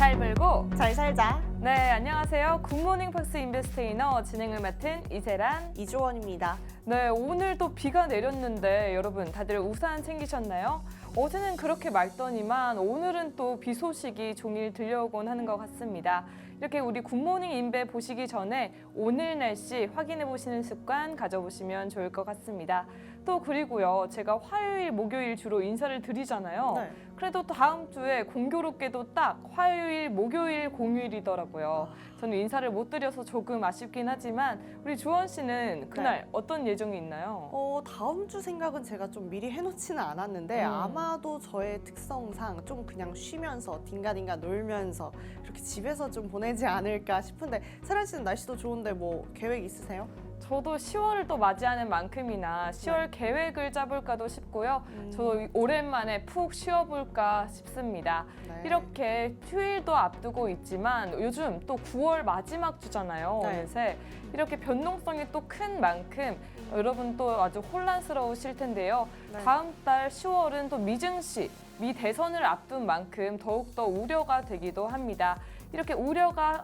잘 벌고 잘 살자. 네, 안녕하세요. 굿모닝 팍스 인베스테이너 진행을 맡은 이세란 이주원입니다. 네, 오늘도 비가 내렸는데 여러분 다들 우산 챙기셨나요? 어제는 그렇게 맑더니만 오늘은 또 비 소식이 종일 들려오곤 하는 것 같습니다. 이렇게 우리 굿모닝 인베 보시기 전에 오늘 날씨 확인해 보시는 습관 가져보시면 좋을 것 같습니다. 또 그리고요, 제가 화요일, 목요일 주로 인사를 드리잖아요. 네. 그래도 다음 주에 공교롭게도 딱 화요일, 목요일, 공휴일이더라고요. 저는 인사를 못 드려서 조금 아쉽긴 하지만 우리 주원 씨는 그날 어떤 예정이 있나요? 다음 주 생각은 제가 좀 미리 해놓지는 않았는데 아마도 저의 특성상 좀 그냥 쉬면서 딩가딩가 놀면서 이렇게 집에서 좀 보내지 않을까 싶은데 세란 씨는 날씨도 좋은데 뭐 계획 있으세요? 저도 10월을 또 맞이하는 만큼이나 10월 계획을 짜볼까도 싶고요. 저도 오랜만에 푹 쉬어볼까 싶습니다. 네. 이렇게 휴일도 앞두고 있지만 요즘 또 9월 마지막 주잖아요. 네. 어느새 이렇게 변동성이 또 큰 만큼 여러분 또 아주 혼란스러우실 텐데요. 네. 다음 달 10월은 또 미증시, 미 대선을 앞둔 만큼 더욱더 우려가 되기도 합니다. 이렇게 우려가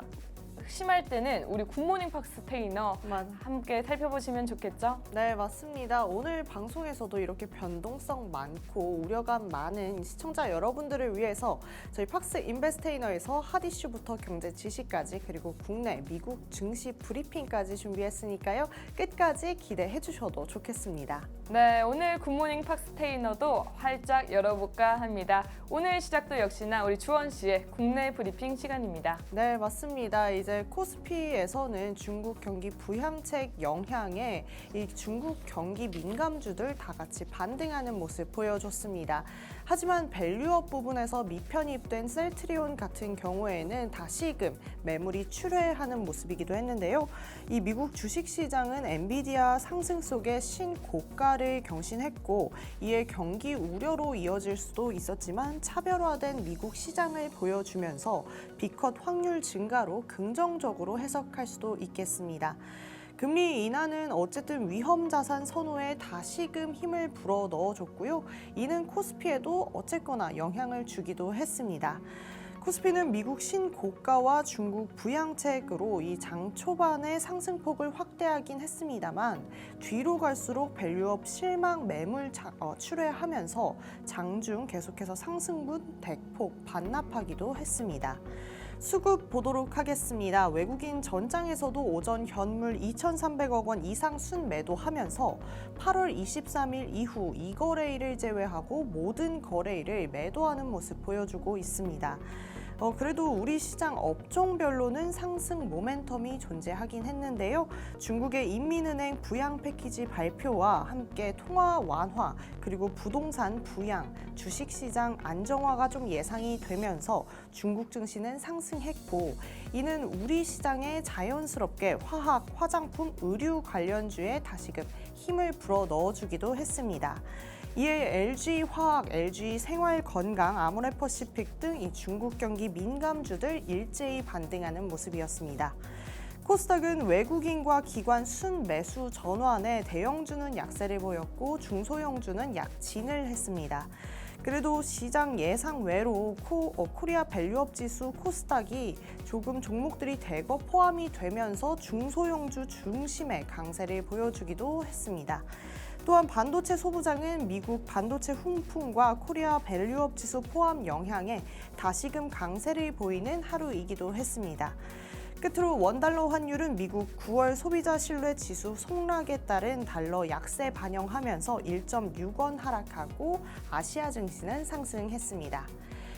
심할 때는 우리 굿모닝 팍스 테이너 맞아. 함께 살펴보시면 좋겠죠? 네, 맞습니다. 오늘 방송에서도 이렇게 변동성 많고 우려감 많은 시청자 여러분들을 위해서 저희 팍스 인베스테이너에서 핫 이슈부터 경제 지식까지 그리고 국내, 미국 증시 브리핑까지 준비했으니까요. 끝까지 기대해 주셔도 좋겠습니다. 네, 오늘 굿모닝 팍스 테이너도 활짝 열어볼까 합니다. 오늘 시작도 역시나 우리 주원 씨의 국내 브리핑 시간입니다. 네, 맞습니다. 이제 코스피에서는 중국 경기 부양책 영향에 이 중국 경기 민감주들 다 같이 반등하는 모습 보여줬습니다. 하지만 밸류업 부분에서 미편입된 셀트리온 같은 경우에는 다시금 매물이 출회하는 모습이기도 했는데요. 이 미국 주식시장은 엔비디아 상승 속에 신고가를 경신했고 이에 경기 우려로 이어질 수도 있었지만 차별화된 미국 시장을 보여주면서 비컷 확률 증가로 긍정적으로 해석할 수도 있겠습니다. 금리 인하는 어쨌든 위험 자산 선호에 다시금 힘을 불어 넣어줬고요. 이는 코스피에도 어쨌거나 영향을 주기도 했습니다. 코스피는 미국 신고가와 중국 부양책으로 이 장 초반에 상승폭을 확대하긴 했습니다만 뒤로 갈수록 밸류업 실망 매물 출회하면서 장중 계속해서 상승분 대폭 반납하기도 했습니다. 수급 보도록 하겠습니다. 외국인 전장에서도 오전 현물 2,300억 원 이상 순매도하면서 8월 23일 이후 2거래일을 제외하고 모든 거래일을 매도하는 모습 보여주고 있습니다. 그래도 우리 시장 업종별로는 상승 모멘텀이 존재하긴 했는데요. 중국의 인민은행 부양 패키지 발표와 함께 통화 완화 그리고 부동산 부양, 주식시장 안정화가 좀 예상이 되면서 중국 증시는 상승했고 이는 우리 시장에 자연스럽게 화학, 화장품, 의류 관련주에 다시금 힘을 불어 넣어주기도 했습니다. 이에 LG화학, LG생활건강, 아모레퍼시픽 등 이 중국 경기 민감주들 일제히 반등하는 모습이었습니다. 코스닥은 외국인과 기관 순매수 전환에 대형주는 약세를 보였고 중소형주는 약진을 했습니다. 그래도 시장 예상 외로 코리아 밸류업 지수 코스닥이 조금 종목들이 대거 포함이 되면서 중소형주 중심의 강세를 보여주기도 했습니다. 또한 반도체 소부장은 미국 반도체 훈풍과 코리아 밸류업 지수 포함 영향에 다시금 강세를 보이는 하루이기도 했습니다. 끝으로 원달러 환율은 미국 9월 소비자 신뢰 지수 속락에 따른 달러 약세 반영하면서 1.6원 하락하고 아시아 증시는 상승했습니다.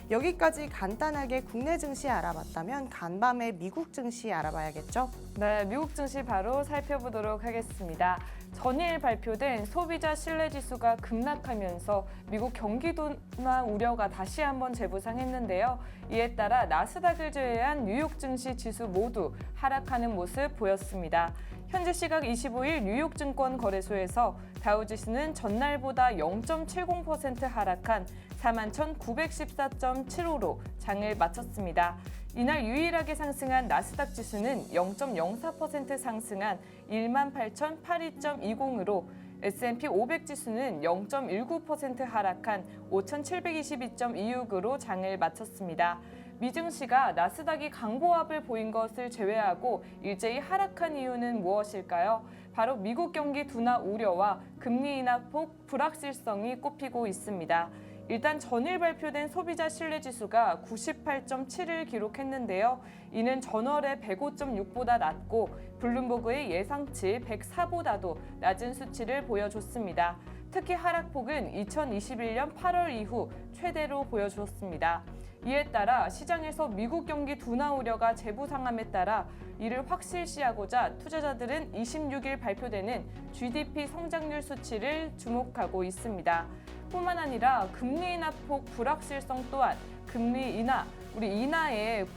여기까지 간단하게 국내 증시 알아봤다면 간밤에 미국 증시 알아봐야겠죠? 네, 미국 증시 바로 살펴보도록 하겠습니다. 전일 발표된 소비자 신뢰지수가 급락하면서 미국 경기 둔화 우려가 다시 한번 재부상했는데요. 이에 따라 나스닥을 제외한 뉴욕 증시 지수 모두 하락하는 모습 보였습니다. 현재 시각 25일 뉴욕 증권 거래소에서 다우지수는 전날보다 0.70% 하락한 41,914.75로 장을 마쳤습니다. 이날 유일하게 상승한 나스닥 지수는 0.04% 상승한 18,082.20으로 S&P 500 지수는 0.19% 하락한 5,722.26으로 장을 마쳤습니다. 미증시가 나스닥이 강보합을 보인 것을 제외하고 일제히 하락한 이유는 무엇일까요? 바로 미국 경기 둔화 우려와 금리 인하 폭 불확실성이 꼽히고 있습니다. 일단 전일 발표된 소비자 신뢰지수가 98.7을 기록했는데요. 이는 전월의 105.6보다 낮고 블룸버그의 예상치 104보다도 낮은 수치를 보여줬습니다. 특히 하락폭은 2021년 8월 이후 최대로 보여주었습니다. 이에 따라 시장에서 미국 경기 둔화 우려가 재부상함에 따라 이를 확실시하고자 투자자들은 26일 발표되는 GDP 성장률 수치를 주목하고 있습니다. 뿐만 아니라 금리 인하 폭 불확실성 또한 금리 인하, 우리 인하의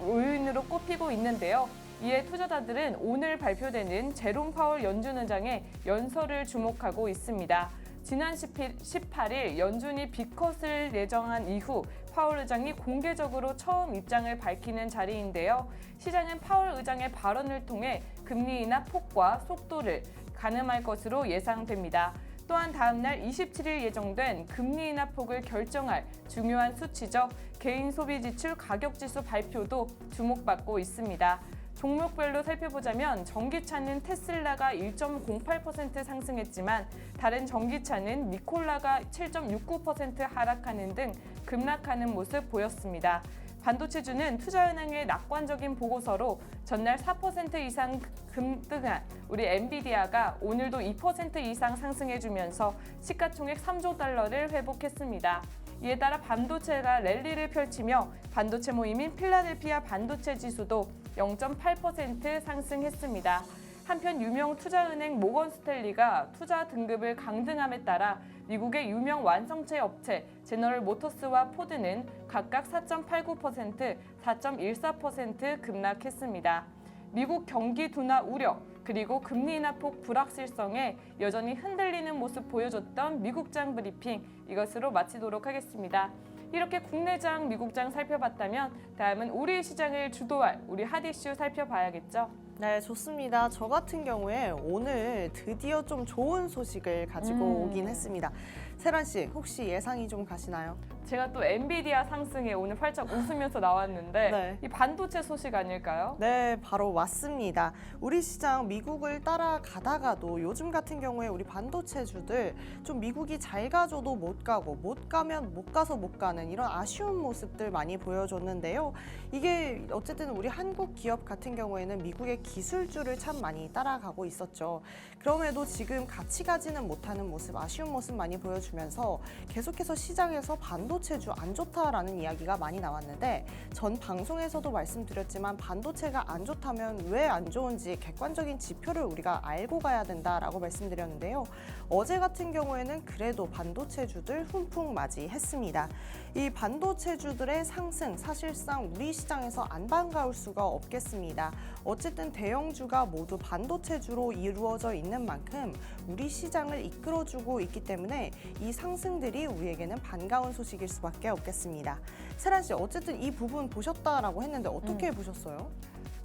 요인으로 꼽히고 있는데요. 이에 투자자들은 오늘 발표되는 제롬 파월 연준 의장의 연설을 주목하고 있습니다. 지난 18일 연준이 빅컷을 예정한 이후 파월 의장이 공개적으로 처음 입장을 밝히는 자리인데요. 시장은 파월 의장의 발언을 통해 금리 인하 폭과 속도를 가늠할 것으로 예상됩니다. 또한 다음 날 27일 예정된 금리 인하 폭을 결정할 중요한 수치죠. 개인 소비 지출 가격 지수 발표도 주목받고 있습니다. 종목별로 살펴보자면 전기차는 테슬라가 1.08% 상승했지만 다른 전기차는 니콜라가 7.69% 하락하는 등 급락하는 모습 보였습니다. 반도체주는 투자은행의 낙관적인 보고서로 전날 4% 이상 급등한 우리 엔비디아가 오늘도 2% 이상 상승해주면서 시가총액 3조 달러를 회복했습니다. 이에 따라 반도체가 랠리를 펼치며 반도체 모임인 필라델피아 반도체 지수도 0.8% 상승했습니다. 한편 유명 투자은행 모건 스탠리가 투자 등급을 강등함에 따라 미국의 유명 완성체 업체 제너럴 모터스와 포드는 각각 4.89%, 4.14% 급락했습니다. 미국 경기 둔화 우려 그리고 금리 인하 폭 불확실성에 여전히 흔들리는 모습 보여줬던 미국장 브리핑 이것으로 마치도록 하겠습니다. 이렇게 국내장, 미국장 살펴봤다면 다음은 우리 시장을 주도할 우리 핫 이슈 살펴봐야겠죠. 네, 좋습니다. 저 같은 경우에 오늘 드디어 좀 좋은 소식을 가지고 오긴 했습니다. 세란 씨, 혹시 예상이 좀 가시나요? 제가 또 엔비디아 상승에 오늘 활짝 웃으면서 나왔는데 네. 이 반도체 소식 아닐까요? 네, 바로 맞습니다. 우리 시장 미국을 따라가다가도 요즘 같은 경우에 우리 반도체주들 좀 미국이 잘 가줘도 못 가고 못 가면 못 가서 못 가는 이런 아쉬운 모습들 많이 보여줬는데요. 이게 어쨌든 우리 한국 기업 같은 경우에는 미국의 기술주를 참 많이 따라가고 있었죠. 그럼에도 지금 같이 가지는 못하는 모습, 아쉬운 모습 많이 보여주면서 계속해서 시장에서 반도체주 안 좋다라는 이야기가 많이 나왔는데 전 방송에서도 말씀드렸지만 반도체가 안 좋다면 왜 안 좋은지 객관적인 지표를 우리가 알고 가야 된다라고 말씀드렸는데요. 어제 같은 경우에는 그래도 반도체주들 훈풍 맞이했습니다. 이 반도체주들의 상승 사실상 우리 시장에서 안 반가울 수가 없겠습니다. 어쨌든 대형주가 모두 반도체주로 이루어져 있는 만큼 우리 시장을 이끌어주고 있기 때문에 이 상승들이 우리에게는 반가운 소식일 수밖에 없겠습니다. 세란 씨, 어쨌든 이 부분 보셨다라고 했는데 어떻게 보셨어요?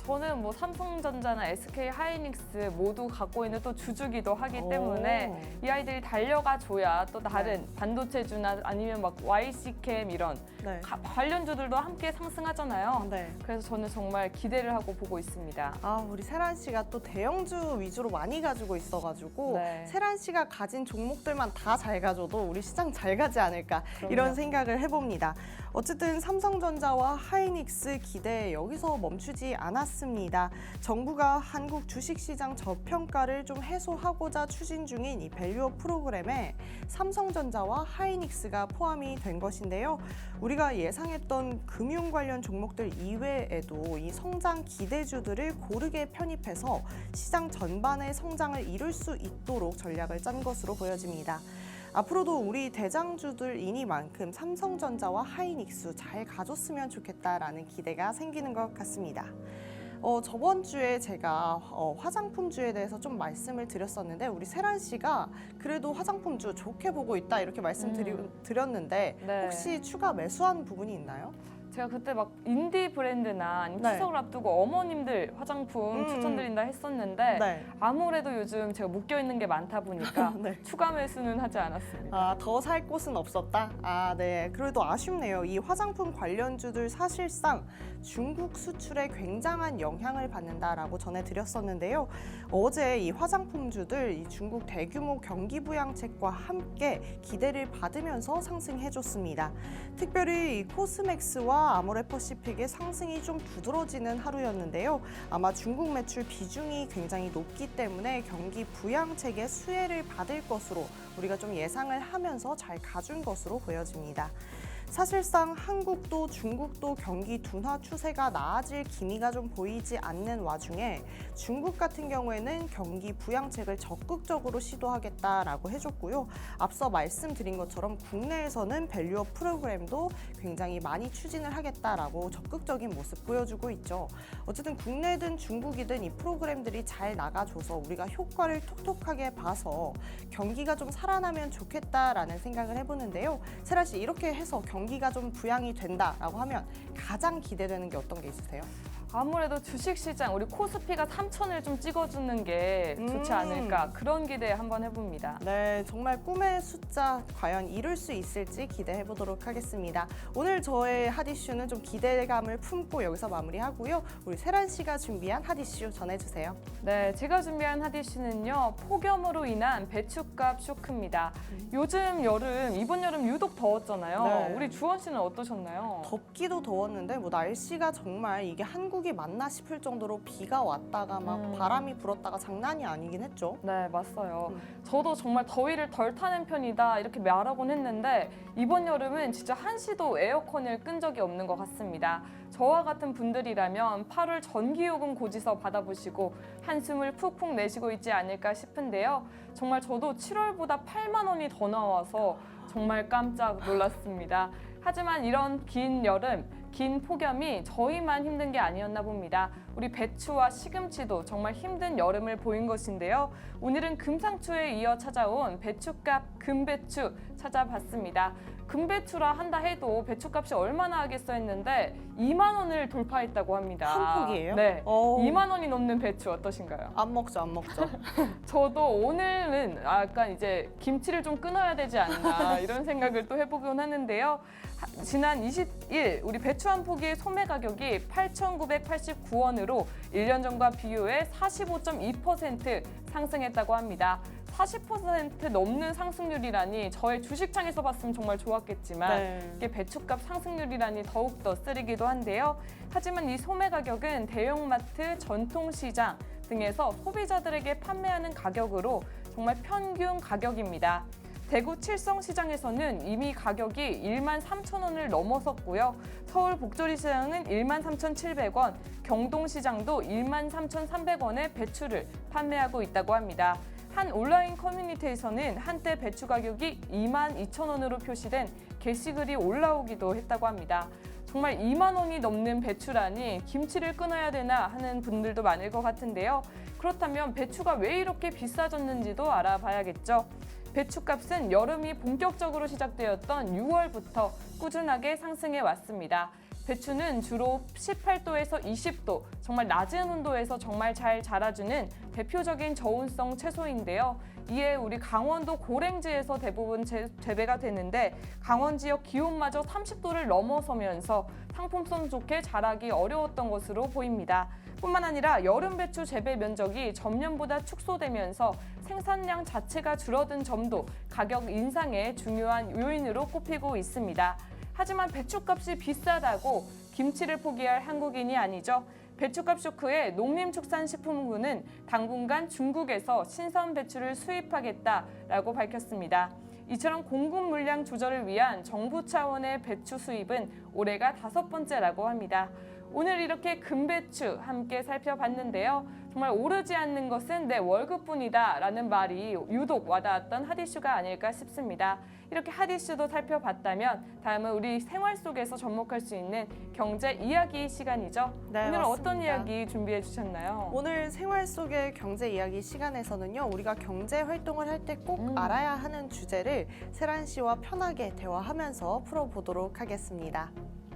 저는 뭐 삼성전자나 SK 하이닉스 모두 갖고 있는 또 주주기도 하기 때문에 이 아이들이 달려가 줘야 또 다른 반도체주나 아니면 막 YC캠 이런 네. 관련주들도 함께 상승하잖아요. 네. 그래서 저는 정말 기대를 하고 보고 있습니다. 아, 우리 세란 씨가 또 대형주 위주로 많이 가지고 있어가지고 네. 세란 씨가 가진 종목들만 다 잘 가줘도 우리 시장 잘 가지 않을까 이런 생각을 해봅니다. 어쨌든 삼성전자와 하이닉스 기대 여기서 멈추지 않았습니다. 정부가 한국 주식시장 저평가를 좀 해소하고자 추진 중인 이 밸류업 프로그램에 삼성전자와 하이닉스가 포함이 된 것인데요. 우리가 예상했던 금융 관련 종목들 이외에도 이 성장 기대주들을 고르게 편입해서 시장 전반의 성장을 이룰 수 있도록 전략을 짠 것으로 보여집니다. 앞으로도 우리 대장주들이니만큼 삼성전자와 하이닉스 잘 가줬으면 좋겠다라는 기대가 생기는 것 같습니다. 저번 주에 제가 화장품주에 대해서 좀 말씀을 드렸었는데 우리 세란 씨가 그래도 화장품주 좋게 보고 있다 이렇게 말씀드렸는데 네. 혹시 추가 매수한 부분이 있나요? 제가 그때 막 인디 브랜드나 아니면 네. 추석을 앞두고 어머님들 화장품 추천드린다 했었는데 네. 아무래도 요즘 제가 묶여 있는 게 많다 보니까 네. 추가 매수는 하지 않았습니다. 아, 더 살 곳은 없었다? 아, 네. 그래도 아쉽네요. 이 화장품 관련주들 사실상 중국 수출에 굉장한 영향을 받는다라고 전해드렸었는데요. 어제 이 화장품주들 이 중국 대규모 경기 부양책과 함께 기대를 받으면서 상승해줬습니다. 특별히 이 코스맥스와 아모레퍼시픽의 상승이 좀 두드러지는 하루였는데요. 아마 중국 매출 비중이 굉장히 높기 때문에 경기 부양책의 수혜를 받을 것으로 우리가 좀 예상을 하면서 잘 가준 것으로 보여집니다. 사실상 한국도 중국도 경기 둔화 추세가 나아질 기미가 좀 보이지 않는 와중에 중국 같은 경우에는 경기 부양책을 적극적으로 시도하겠다라고 해줬고요. 앞서 말씀드린 것처럼 국내에서는 밸류업 프로그램도 굉장히 많이 추진을 하겠다라고 적극적인 모습 보여주고 있죠. 어쨌든 국내든 중국이든 이 프로그램들이 잘 나가줘서 우리가 효과를 톡톡하게 봐서 경기가 좀 살아나면 좋겠다라는 생각을 해보는데요. 세라 씨, 이렇게 해서 경기가 좀 부양이 된다라고 하면 가장 기대되는 게 어떤 게 있으세요? 아무래도 주식시장 우리 코스피가 3천을 좀 찍어주는 게 좋지 않을까 그런 기대 한번 해봅니다. 네, 정말 꿈의 숫자 과연 이룰 수 있을지 기대해 보도록 하겠습니다. 오늘 저의 핫이슈는 좀 기대감을 품고 여기서 마무리하고요. 우리 세란 씨가 준비한 핫이슈 전해주세요. 네, 제가 준비한 핫이슈는요. 폭염으로 인한 배춧값 쇼크입니다. 요즘 여름, 이번 여름 유독 더웠잖아요. 네. 우리 주원 씨는 어떠셨나요? 덥기도 더웠는데 뭐 날씨가 정말 이게 한국이 맞나 싶을 정도로 비가 왔다가 막 바람이 불었다가 장난이 아니긴 했죠. 네, 맞아요. 저도 정말 더위를 덜 타는 편이다 이렇게 말하곤 했는데 이번 여름은 진짜 한시도 에어컨을 끈 적이 없는 것 같습니다. 저와 같은 분들이라면 8월 전기요금 고지서 받아보시고 한숨을 푹푹 내쉬고 있지 않을까 싶은데요. 정말 저도 7월보다 8만 원이 더 나와서 정말 깜짝 놀랐습니다. 하지만 이런 긴 여름, 긴 폭염이 저희만 힘든 게 아니었나 봅니다. 우리 배추와 시금치도 정말 힘든 여름을 보인 것인데요. 오늘은 금상추에 이어 찾아온 배추값 금배추 찾아봤습니다. 금배추라 한다 해도 배추값이 얼마나 하겠어 했는데 2만 원을 돌파했다고 합니다. 한 폭이에요? 네. 오. 2만 원이 넘는 배추 어떠신가요? 안 먹죠, 안 먹죠. 저도 오늘은 약간 이제 김치를 좀 끊어야 되지 않나 이런 생각을 또 해보곤 하는데요. 지난 20일 우리 배추 한 포기의 소매 가격이 8,989원으로 1년 전과 비교해 45.2% 상승했다고 합니다. 40% 넘는 상승률이라니 저의 주식창에서 봤으면 정말 좋았겠지만 네. 이게 배추값 상승률이라니 더욱더 쓰리기도 한데요. 하지만 이 소매 가격은 대형마트, 전통시장 등에서 소비자들에게 판매하는 가격으로 정말 평균 가격입니다. 대구 칠성시장에서는 이미 가격이 1만 3천 원을 넘어섰고요. 서울 복조리시장은 1만 3,700원, 경동시장도 1만 3,300원에 배추를 판매하고 있다고 합니다. 한 온라인 커뮤니티에서는 한때 배추 가격이 2만 2천 원으로 표시된 게시글이 올라오기도 했다고 합니다. 정말 2만 원이 넘는 배추라니 김치를 끊어야 되나 하는 분들도 많을 것 같은데요. 그렇다면 배추가 왜 이렇게 비싸졌는지도 알아봐야겠죠. 배추값은 여름이 본격적으로 시작되었던 6월부터 꾸준하게 상승해 왔습니다. 배추는 주로 18도에서 20도, 정말 낮은 온도에서 정말 잘 자라주는 대표적인 저온성 채소인데요. 이에 우리 강원도 고랭지에서 대부분 재배가 되는데 강원 지역 기온마저 30도를 넘어서면서 상품성 좋게 자라기 어려웠던 것으로 보입니다. 뿐만 아니라 여름 배추 재배 면적이 전년보다 축소되면서 생산량 자체가 줄어든 점도 가격 인상의 중요한 요인으로 꼽히고 있습니다. 하지만 배추값이 비싸다고 김치를 포기할 한국인이 아니죠. 배추값 쇼크에 농림축산식품부는 당분간 중국에서 신선 배추를 수입하겠다라고 밝혔습니다. 이처럼 공급 물량 조절을 위한 정부 차원의 배추 수입은 올해가 5번째라고 합니다. 오늘 이렇게 금배추 함께 살펴봤는데요. 정말 오르지 않는 것은 내 월급뿐이다 라는 말이 유독 와닿았던 핫이슈가 아닐까 싶습니다. 이렇게 핫이슈도 살펴봤다면 다음은 우리 생활 속에서 접목할 수 있는 경제 이야기 시간이죠. 네, 오늘은 맞습니다. 어떤 이야기 준비해 주셨나요? 오늘 생활 속의 경제 이야기 시간에서는요, 우리가 경제 활동을 할 때 꼭 알아야 하는 주제를 세란 씨와 편하게 대화하면서 풀어보도록 하겠습니다.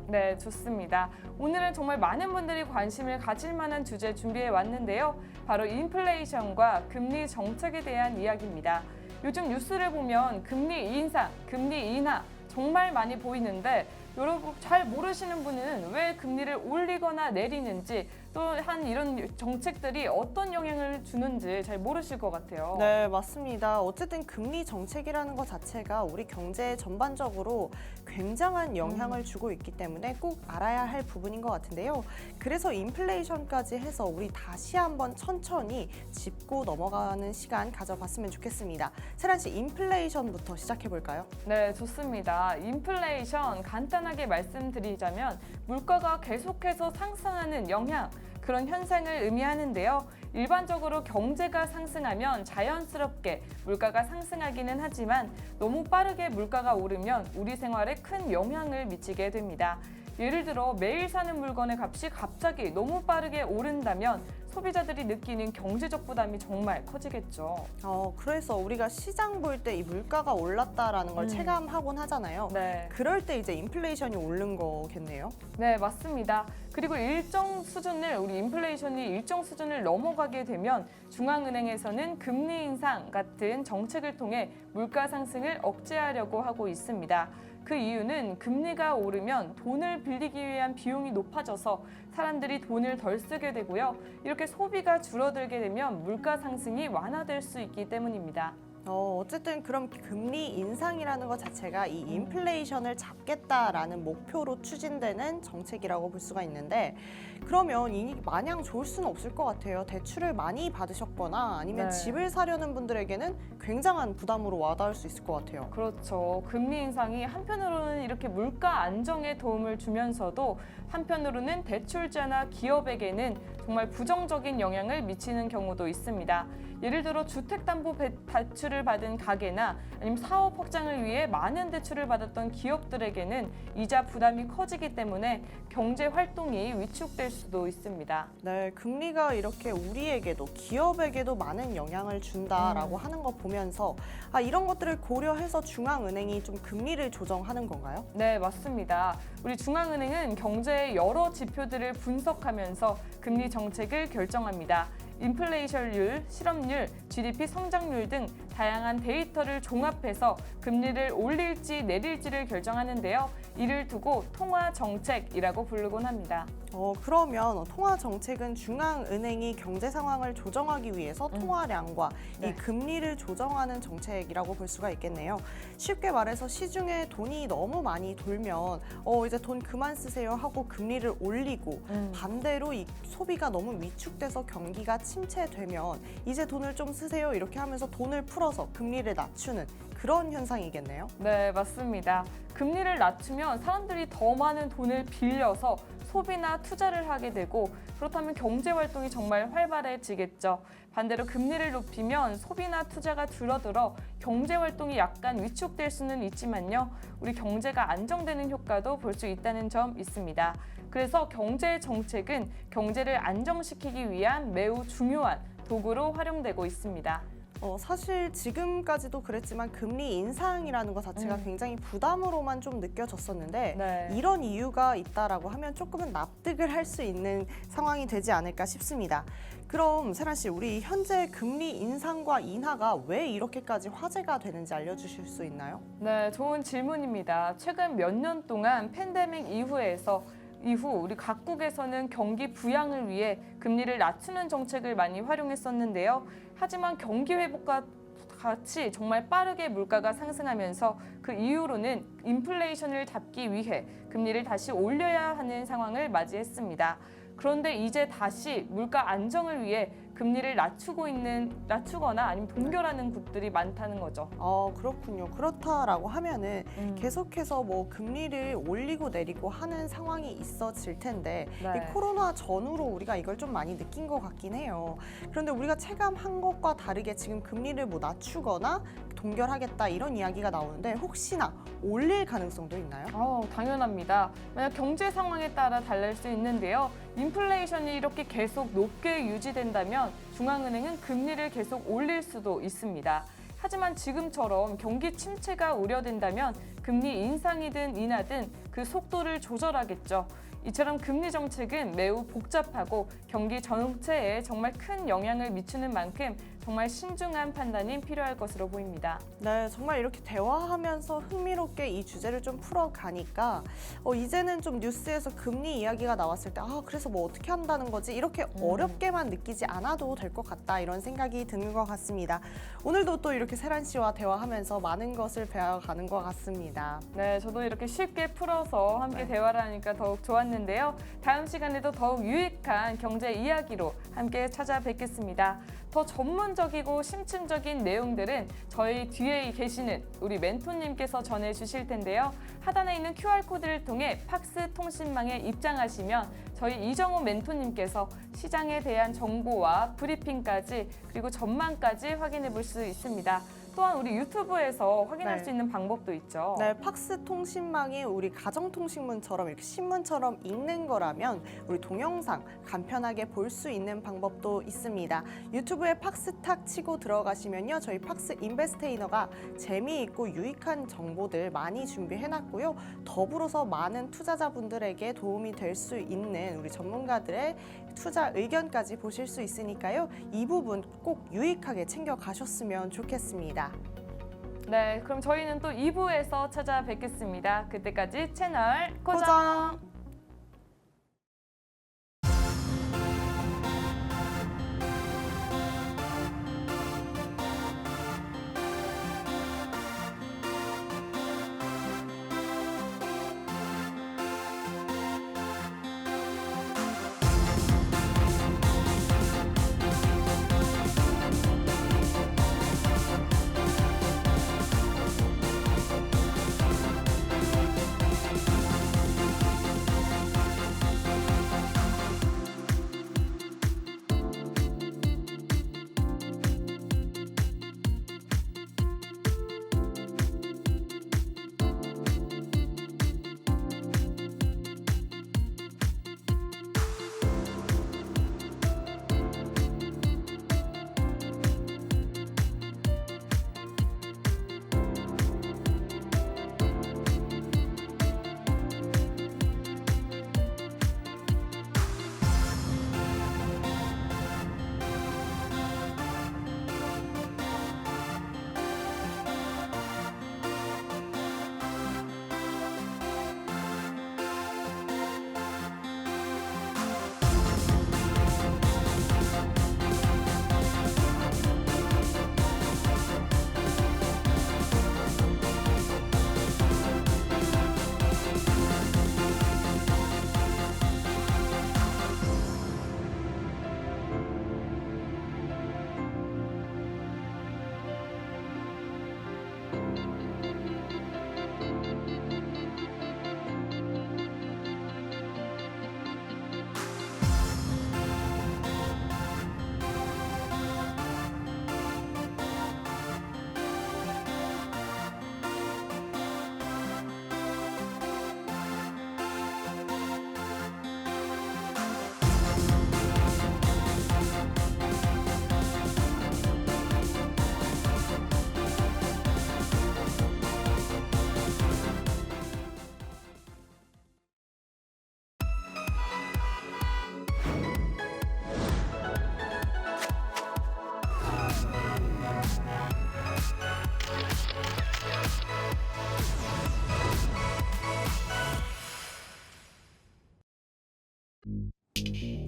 네, 좋습니다. 오늘은 정말 많은 분들이 관심을 가질 만한 주제 준비해 왔는데요. 바로 인플레이션과 금리 정책에 대한 이야기입니다. 요즘 뉴스를 보면 금리 인상, 금리 인하 정말 많이 보이는데 여러분 잘 모르시는 분은 왜 금리를 올리거나 내리는지 또 한 이런 정책들이 어떤 영향을 주는지 잘 모르실 것 같아요. 네, 맞습니다. 어쨌든 금리 정책이라는 것 자체가 우리 경제에 전반적으로 굉장한 영향을 주고 있기 때문에 꼭 알아야 할 부분인 것 같은데요. 그래서 인플레이션까지 해서 우리 다시 한번 천천히 짚고 넘어가는 시간 가져봤으면 좋겠습니다. 세란 씨, 인플레이션부터 시작해 볼까요? 네, 좋습니다. 인플레이션 간단하게 말씀드리자면 물가가 계속해서 상승하는 영향, 그런 현상을 의미하는데요. 일반적으로 경제가 상승하면 자연스럽게 물가가 상승하기는 하지만 너무 빠르게 물가가 오르면 우리 생활에 큰 영향을 미치게 됩니다. 예를 들어 매일 사는 물건의 값이 갑자기 너무 빠르게 오른다면 소비자들이 느끼는 경제적 부담이 정말 커지겠죠. 그래서 우리가 시장 볼 때 이 물가가 올랐다라는 걸 체감하곤 하잖아요. 네. 그럴 때 이제 인플레이션이 오른 거겠네요. 네, 맞습니다. 그리고 우리 인플레이션이 일정 수준을 넘어가게 되면 중앙은행에서는 금리 인상 같은 정책을 통해 물가 상승을 억제하려고 하고 있습니다. 그 이유는 금리가 오르면 돈을 빌리기 위한 비용이 높아져서 사람들이 돈을 덜 쓰게 되고요. 이렇게 소비가 줄어들게 되면 물가 상승이 완화될 수 있기 때문입니다. 어쨌든 그럼 금리 인상이라는 것 자체가 이 인플레이션을 잡겠다라는 목표로 추진되는 정책이라고 볼 수가 있는데 그러면 이 마냥 좋을 수는 없을 것 같아요. 대출을 많이 받으셨거나 아니면 네. 집을 사려는 분들에게는 굉장한 부담으로 와닿을 수 있을 것 같아요. 그렇죠. 금리 인상이 한편으로는 이렇게 물가 안정에 도움을 주면서도 한편으로는 대출자나 기업에게는 정말 부정적인 영향을 미치는 경우도 있습니다. 예를 들어 주택담보대출을 받은 가게나 아니면 사업 확장을 위해 많은 대출을 받았던 기업들에게는 이자 부담이 커지기 때문에 경제 활동이 위축될 수도 있습니다. 네, 금리가 이렇게 우리에게도 기업에게도 많은 영향을 준다라고 하는 거 보면서 이런 것들을 고려해서 중앙은행이 좀 금리를 조정하는 건가요? 네, 맞습니다. 우리 중앙은행은 경제의 여러 지표들을 분석하면서 금리 정책을 결정합니다. 인플레이션율, 실업률, GDP 성장률 등 다양한 데이터를 종합해서 금리를 올릴지 내릴지를 결정하는데요. 이를 두고 통화 정책이라고 부르곤 합니다. 그러면 통화 정책은 중앙은행이 경제 상황을 조정하기 위해서 통화량과 네. 이 금리를 조정하는 정책이라고 볼 수가 있겠네요. 쉽게 말해서 시중에 돈이 너무 많이 돌면 이제 돈 그만 쓰세요 하고 금리를 올리고 반대로 이 소비가 너무 위축돼서 경기가 침체되면 이제 돈을 좀 쓰세요 이렇게 하면서 돈을 풀어서 금리를 낮추는 그런 현상이겠네요. 네, 맞습니다. 금리를 낮추면 사람들이 더 많은 돈을 빌려서 소비나 투자를 하게 되고 그렇다면 경제 활동이 정말 활발해지겠죠. 반대로 금리를 높이면 소비나 투자가 줄어들어 경제 활동이 약간 위축될 수는 있지만요. 우리 경제가 안정되는 효과도 볼 수 있다는 점 있습니다. 그래서 경제 정책은 경제를 안정시키기 위한 매우 중요한 도구로 활용되고 있습니다. 사실 지금까지도 그랬지만 금리 인상이라는 것 자체가 굉장히 부담으로만 좀 느껴졌었는데 네. 이런 이유가 있다라고 하면 조금은 납득을 할 수 있는 상황이 되지 않을까 싶습니다. 그럼 세란 씨, 우리 현재 금리 인상과 인하가 왜 이렇게까지 화제가 되는지 알려주실 수 있나요? 네, 좋은 질문입니다. 최근 몇 년 동안 팬데믹 이후 우리 각국에서는 경기 부양을 위해 금리를 낮추는 정책을 많이 활용했었는데요. 하지만 경기 회복과 같이 정말 빠르게 물가가 상승하면서 그 이후로는 인플레이션을 잡기 위해 금리를 다시 올려야 하는 상황을 맞이했습니다. 그런데 이제 다시 물가 안정을 위해 금리를 낮추거나 아니면 동결하는 국들이 많다는 거죠. 그렇군요. 그렇다라고 하면은 계속해서 뭐 금리를 올리고 내리고 하는 상황이 있어질 텐데 네. 이 코로나 전후로 우리가 이걸 좀 많이 느낀 것 같긴 해요. 그런데 우리가 체감한 것과 다르게 지금 금리를 뭐 낮추거나 동결하겠다 이런 이야기가 나오는데 혹시나 올릴 가능성도 있나요? 당연합니다. 만약 경제 상황에 따라 달릴 수 있는데요. 인플레이션이 이렇게 계속 높게 유지된다면 중앙은행은 금리를 계속 올릴 수도 있습니다. 하지만 지금처럼 경기 침체가 우려된다면 금리 인상이든 인하든 그 속도를 조절하겠죠. 이처럼 금리 정책은 매우 복잡하고 경기 전체에 정말 큰 영향을 미치는 만큼 정말 신중한 판단이 필요할 것으로 보입니다. 네, 정말 이렇게 대화하면서 흥미롭게 이 주제를 좀 풀어가니까 이제는 좀 뉴스에서 금리 이야기가 나왔을 때 그래서 뭐 어떻게 한다는 거지? 이렇게 어렵게만 느끼지 않아도 될 것 같다 이런 생각이 드는 것 같습니다. 오늘도 또 이렇게 세란 씨와 대화하면서 많은 것을 배워가는 것 같습니다. 네, 저도 이렇게 쉽게 풀어서 함께 대화를 하니까 더욱 좋았는데요. 다음 시간에도 더욱 유익한 경제 이야기로 함께 찾아뵙겠습니다. 더 전문적이고 심층적인 내용들은 저희 뒤에 계시는 우리 멘토님께서 전해주실 텐데요. 하단에 있는 QR코드를 통해 팍스 통신망에 입장하시면 저희 이정호 멘토님께서 시장에 대한 정보와 브리핑까지 그리고 전망까지 확인해 볼 수 있습니다. 또한 우리 유튜브에서 확인할 수 있는 방법도 있죠. 네, 팍스 통신망이 우리 가정통신문처럼 이렇게 신문처럼 읽는 거라면 우리 동영상 간편하게 볼 수 있는 방법도 있습니다. 유튜브에 팍스탁 치고 들어가시면요. 저희 팍스 인베스테이너가 재미있고 유익한 정보들 많이 준비해놨고요. 더불어서 많은 투자자분들에게 도움이 될 수 있는 우리 전문가들의 투자 의견까지 보실 수 있으니까요. 이 부분 꼭 유익하게 챙겨가셨으면 좋겠습니다. 네, 그럼 저희는 또 2부에서 찾아뵙겠습니다. 그때까지 채널 고정! 고정!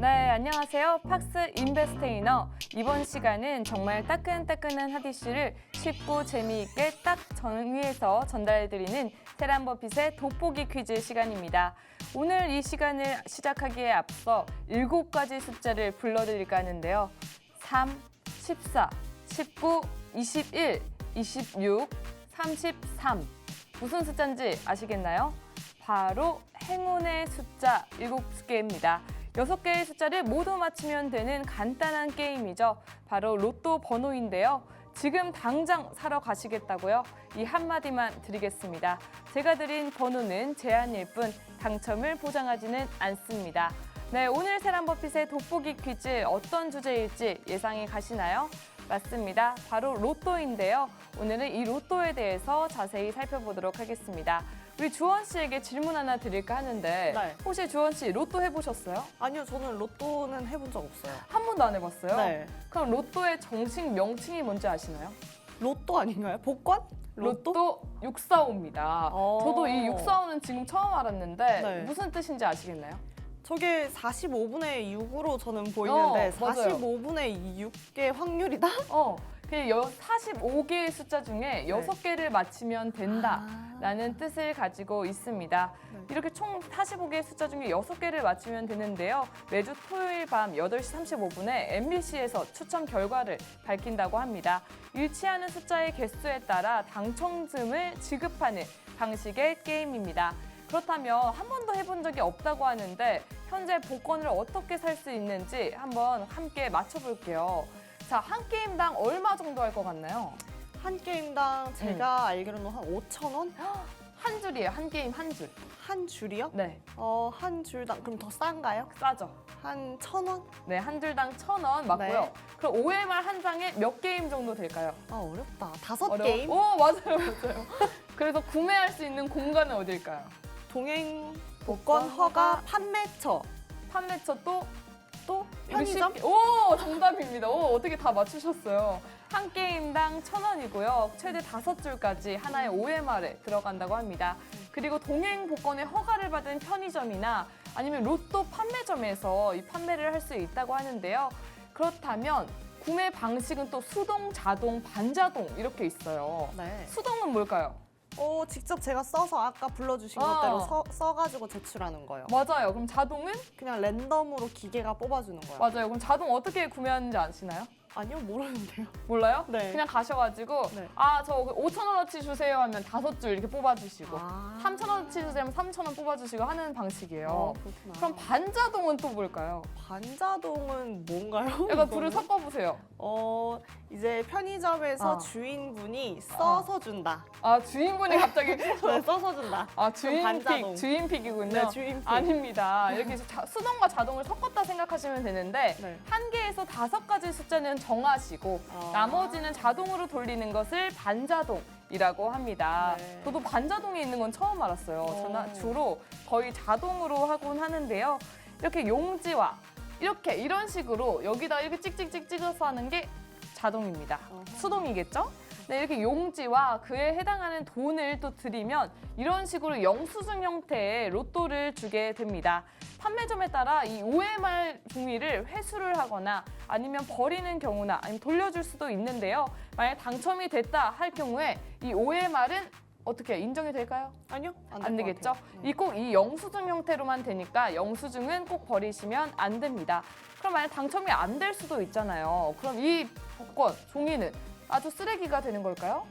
네, 안녕하세요. 팍스 인베스테이너. 이번 시간은 정말 따끈따끈한 핫 이슈를 쉽고 재미있게 딱 정리해서 전달해드리는 세란 버핏의 돋보기 퀴즈 시간입니다. 오늘 이 시간을 시작하기에 앞서 7가지 숫자를 불러드릴까 하는데요. 3, 14, 19, 21, 26, 33. 무슨 숫자인지 아시겠나요? 바로 행운의 숫자 7개입니다. 6개의 숫자를 모두 맞히면 되는 간단한 게임이죠. 바로 로또 번호인데요. 지금 당장 사러 가시겠다고요? 이 한마디만 드리겠습니다. 제가 드린 번호는 제한일 뿐 당첨을 보장하지는 않습니다. 네, 오늘 세란 버핏의 돋보기 퀴즈 어떤 주제일지 예상이 가시나요? 맞습니다. 바로 로또인데요. 오늘은 이 로또에 대해서 자세히 살펴보도록 하겠습니다. 우리 주원 씨에게 질문 하나 드릴까 하는데 네. 혹시 주원 씨 로또 해보셨어요? 아니요, 저는 로또는 해본 적 없어요. 한 번도 안 해봤어요? 네. 그럼 로또의 정식 명칭이 뭔지 아시나요? 로또 아닌가요? 복권? 로또 645입니다. 어. 저도 이 645는 지금 처음 알았는데 네. 무슨 뜻인지 아시겠나요? 저게 45분의 6으로 저는 보이는데 맞아요. 45분의 6의 확률이다? 그냥 45개의 숫자 중에 6개를 맞히면 된다. 아. 라는 뜻을 가지고 있습니다. 네. 이렇게 총 45개의 숫자 중에 6개를 맞추면 되는데요. 매주 토요일 밤 8시 35분에 MBC에서 추첨 결과를 밝힌다고 합니다. 일치하는 숫자의 개수에 따라 당첨금을 지급하는 방식의 게임입니다. 그렇다면 한 번도 해본 적이 없다고 하는데 현재 복권을 어떻게 살 수 있는지 한번 함께 맞춰볼게요. 자, 한 게임당 얼마 정도 할 것 같나요? 한 게임당 제가 알기로는 한 5,000원? 한 줄이에요. 한 게임 한 줄. 한 줄이요? 네, 한 줄당 그럼 더 싼가요? 싸죠. 한 1,000원? 네, 한 줄당 1,000원 맞고요. 네. 그럼 OMR 한 장에 몇 게임 정도 될까요? 아, 어렵다. 5 어려워? 게임? 오, 맞아요, 맞아요. 그래서 구매할 수 있는 공간은 어딜까요? 동행 복권 허가 판매처. 판매처 또 편의점? 오, 정답입니다. 오, 어떻게 다 맞추셨어요. 한 게임당 1,000원이고요. 최대 5줄까지 하나의 OMR에 들어간다고 합니다. 그리고 동행 복권의 허가를 받은 편의점이나 아니면 로또 판매점에서 이 판매를 할 수 있다고 하는데요. 그렇다면 구매 방식은 또 수동, 자동, 반자동 이렇게 있어요. 네. 수동은 뭘까요? 직접 제가 써서 아까 불러주신 어. 것대로 써가지고 제출하는 거예요. 맞아요. 그럼 자동은? 그냥 랜덤으로 기계가 뽑아주는 거예요. 맞아요. 그럼 자동 어떻게 구매하는지 아시나요? 아니요, 모르는데요. 몰라요? 네. 그냥 가셔가지고 네. 저 5,000원어치 주세요 하면 5줄 이렇게 뽑아주시고 3,000원어치 주세요 하면 3,000원 뽑아주시고 하는 방식이에요. 그렇구나. 그럼 반자동은 또 뭘까요? 반자동은 뭔가요? 약간 둘을 이거는? 섞어보세요. 이제 편의점에서 어. 주인분이 써서 준다. 주인분이 갑자기 네, 써서 준다. 반자동. 주인픽이군요. 네, 주인픽. 아닙니다. 이렇게 해서 수동과 자동을 섞었다 생각하시면 되는데 네. 한 개에서 5가지 숫자는 정하시고 나머지는 자동으로 돌리는 것을 반자동이라고 합니다. 네. 저도 반자동에 있는 건 처음 알았어요. 저는 주로 거의 자동으로 하곤 하는데요. 이렇게 용지와 이런 식으로 여기다 이렇게 찍찍찍 찍어서 하는 게 자동입니다. 수동이겠죠? 네, 이렇게 용지와 그에 해당하는 돈을 또 드리면 이런 식으로 영수증 형태의 로또를 주게 됩니다. 판매점에 따라 이 OMR 종이를 회수를 하거나 아니면 버리는 경우나 아니면 돌려줄 수도 있는데요. 만약 당첨이 됐다 할 경우에 이 OMR은 어떻게 인정이 될까요? 아니요, 안 되겠죠? 꼭 이 영수증 형태로만 되니까 영수증은 꼭 버리시면 안 됩니다. 그럼 만약 당첨이 안 될 수도 있잖아요. 그럼 이 복권, 종이는 아주 쓰레기가 되는 걸까요?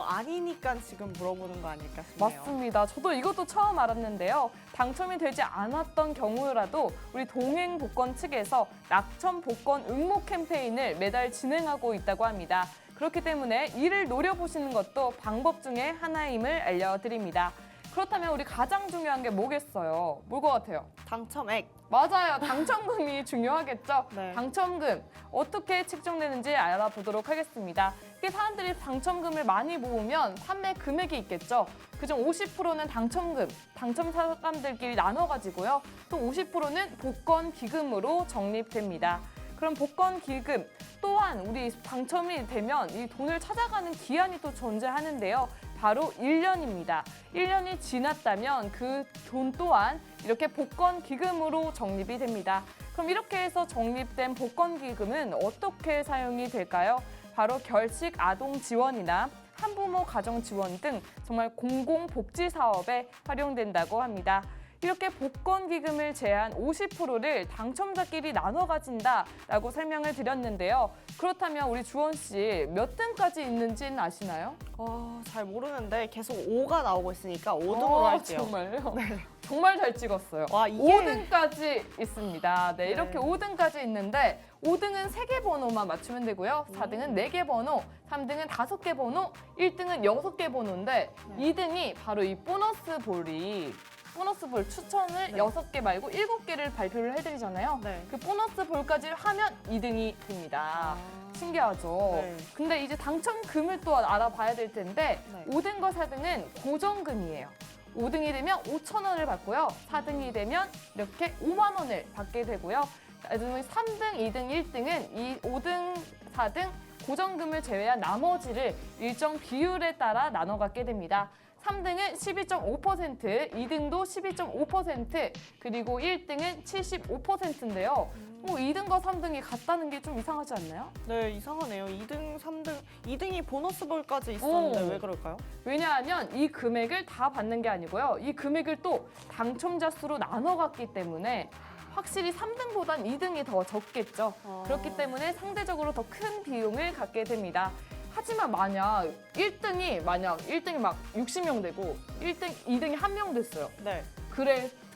아니니까 지금 물어보는 거 아닐까 싶네요. 맞습니다. 저도 이것도 처음 알았는데요. 당첨이 되지 않았던 경우라도 우리 동행 복권 측에서 낙첨 복권 응모 캠페인을 매달 진행하고 있다고 합니다. 그렇기 때문에 이를 노려보시는 것도 방법 중에 하나임을 알려드립니다. 그렇다면 우리 가장 중요한 게 뭐겠어요? 뭘 것 같아요? 당첨액. 맞아요. 당첨금이 중요하겠죠? 네. 당첨금 어떻게 측정되는지 알아보도록 하겠습니다. 이게 사람들이 당첨금을 많이 모으면 판매 금액이 있겠죠? 그중 50%는 당첨금, 당첨 사람들끼리 나눠가지고요. 또 50%는 복권 기금으로 적립됩니다. 그럼 복권 기금 또한 우리 당첨이 되면 이 돈을 찾아가는 기한이 또 존재하는데요. 바로 1년입니다. 1년이 지났다면 그 돈 또한 이렇게 복권 기금으로 적립이 됩니다. 그럼 이렇게 해서 적립된 복권 기금은 어떻게 사용이 될까요? 바로 결식 아동 지원이나 한부모 가정 지원 등 정말 공공복지 사업에 활용된다고 합니다. 이렇게 복권 기금을 제한 50%를 당첨자끼리 나눠 가진다라고 설명을 드렸는데요. 그렇다면 우리 주원 씨 몇 등까지 있는지는 아시나요? 잘 모르는데 계속 5가 나오고 있으니까 5등으로 할게요. 정말요? 정말 잘 찍었어요. 와, 이게 5등까지 있습니다. 네, 이렇게 5등까지 있는데 5등은 3개 번호만 맞추면 되고요. 4등은 4개 번호, 3등은 5개 번호, 1등은 6개 번호인데 2등이 바로 이 보너스 볼 추천을 6개 말고 7개를 발표를 해드리잖아요. 네. 그 보너스 볼까지 하면 2등이 됩니다. 신기하죠. 네. 근데 이제 당첨금을 또 알아봐야 될 텐데 네. 5등과 4등은 고정금이에요. 5등이 되면 5,000원을 받고요. 4등이 되면 이렇게 5만 원을 받게 되고요. 나중에 3등, 2등, 1등은 이 5등, 4등 고정금을 제외한 나머지를 일정 비율에 따라 나눠 갖게 됩니다. 3등은 12.5%, 2등도 12.5%, 그리고 1등은 75%인데요. 뭐 2등과 3등이 같다는 게 좀 이상하지 않나요? 네, 이상하네요. 2등, 3등, 2등이 보너스 볼까지 있었는데 오. 왜 그럴까요? 왜냐하면 이 금액을 다 받는 게 아니고요. 이 금액을 또 당첨자 수로 나눠 갖기 때문에 확실히 3등보단 2등이 더 적겠죠. 그렇기 때문에 상대적으로 더 큰 비용을 갖게 됩니다. 하지만 만약 1등이 막 60명 되고 2등이 1명 됐어요. 네.